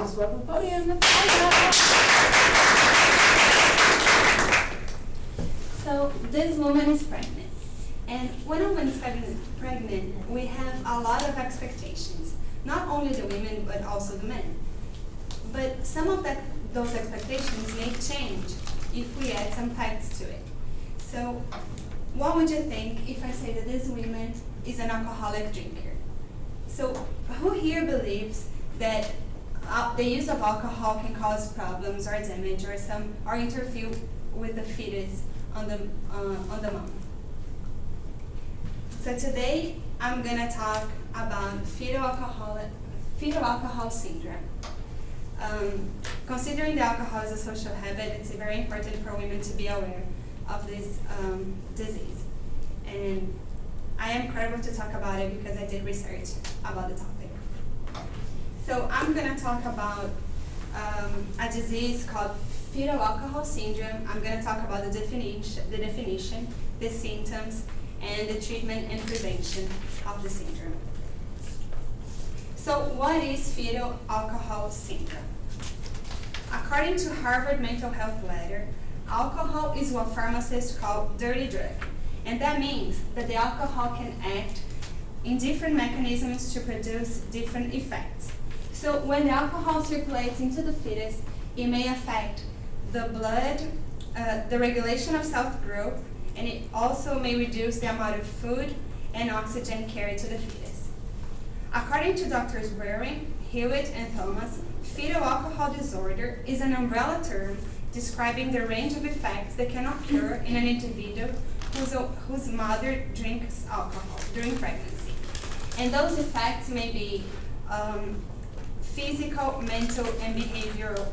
Please welcome to the podium, Natalia. So this woman is pregnant, and when a woman is pregnant, we have a lot of expectations, not only the women but also the men. But some of those expectations may change if we add some facts to it. So what would you think if I say that this woman is an alcoholic drinker? So who here believes that the use of alcohol can cause problems or damage or interfere with the fetus on the mom? So today I'm gonna talk about fetal alcohol syndrome. Considering that alcohol is a social habit, it's very important for women to be aware of this disease. And I am credible to talk about it because I did research about the topic. So I'm going to talk about a disease called fetal alcohol syndrome. I'm going to talk about the definition, the symptoms, and the treatment and prevention of the syndrome. So what is fetal alcohol syndrome? According to Harvard Mental Health Letter, alcohol is what pharmacists call dirty drug. And that means that the alcohol can act in different mechanisms to produce different effects. So when the alcohol circulates into the fetus, it may affect the blood, the regulation of self-growth, and it also may reduce the amount of food and oxygen carried to the fetus. According to Drs. Waring, Hewitt, and Thomas, fetal alcohol disorder is an umbrella term describing the range of effects that can occur in an individual whose mother drinks alcohol during pregnancy. And those effects may be physical, mental, and behavioral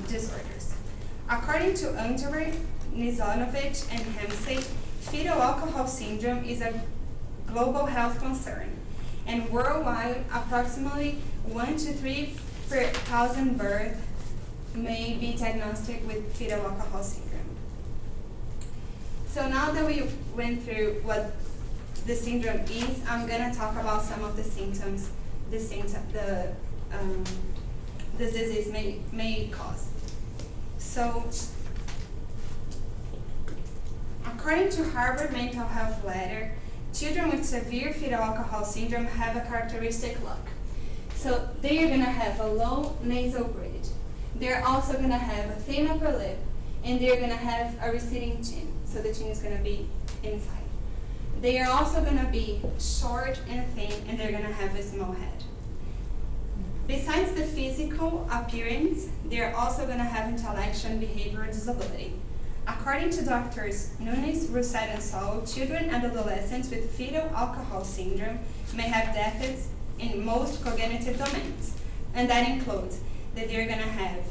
disorders. According to Underwood, Nizanovich, and Hemsey, fetal alcohol syndrome is a global health concern. And worldwide, approximately 1 to 3 per 1,000 births may be diagnosed with fetal alcohol syndrome. So now that we went through what the syndrome is, I'm going to talk about some of the symptoms the disease may cause. So, according to Harvard Mental Health Letter, children with severe fetal alcohol syndrome have a characteristic look. So they are going to have a low nasal bridge. They're also going to have a thin upper lip, and they're going to have a receding chin. So the chin is going to be inside. They are also going to be short and thin, and they're going to have a small head. Besides the physical appearance, they're also going to have intellectual and behavioral disability. According to Drs. Nunes, Rousset, and Saul, children and adolescents with fetal alcohol syndrome may have deficits in most cognitive domains, and that includes that they're going to have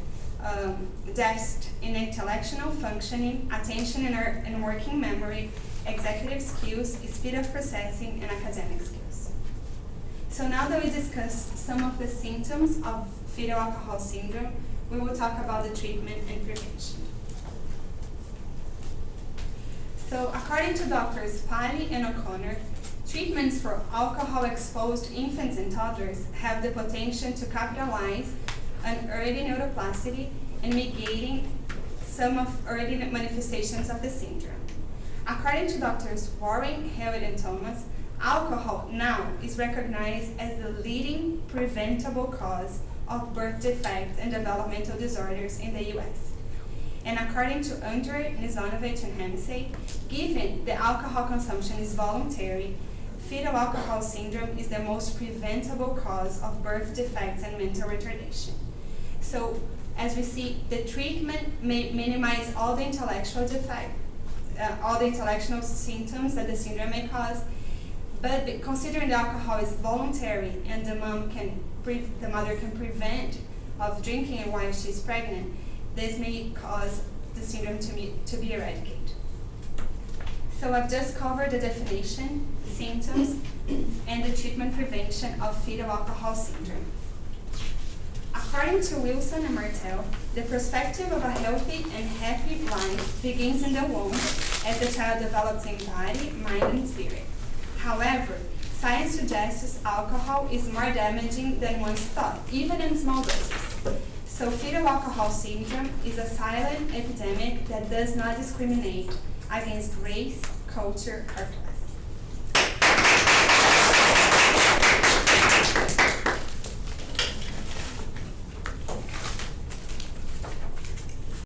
deficit in intellectual functioning, attention and working memory, executive skills, speed of processing, and academic skills. So now that we discussed some of the symptoms of fetal alcohol syndrome, we will talk about the treatment and prevention. So according to Drs. Pally and O'Connor, treatments for alcohol-exposed infants and toddlers have the potential to capitalize on early neuroplasticity and mitigating some of early manifestations of the syndrome. According to Drs. Waring, Hewitt, and Thomas, alcohol now is recognized as the leading preventable cause of birth defects and developmental disorders in the U.S. And according to Andre, Nizanovich, and Hemsey, given the alcohol consumption is voluntary, fetal alcohol syndrome is the most preventable cause of birth defects and mental retardation. So, as we see, the treatment may minimize all the intellectual symptoms that the syndrome may cause, but considering the alcohol is voluntary and the mother can prevent of drinking while she's pregnant, this may cause the syndrome to be eradicated. So I've just covered the definition, symptoms, and the treatment prevention of fetal alcohol syndrome. According to Wilson and Martel, the perspective of a healthy and happy life begins in the womb as the child develops in body, mind, and spirit. However, science suggests alcohol is more damaging than once thought, even in small doses. So fetal alcohol syndrome is a silent epidemic that does not discriminate against race, culture, or class.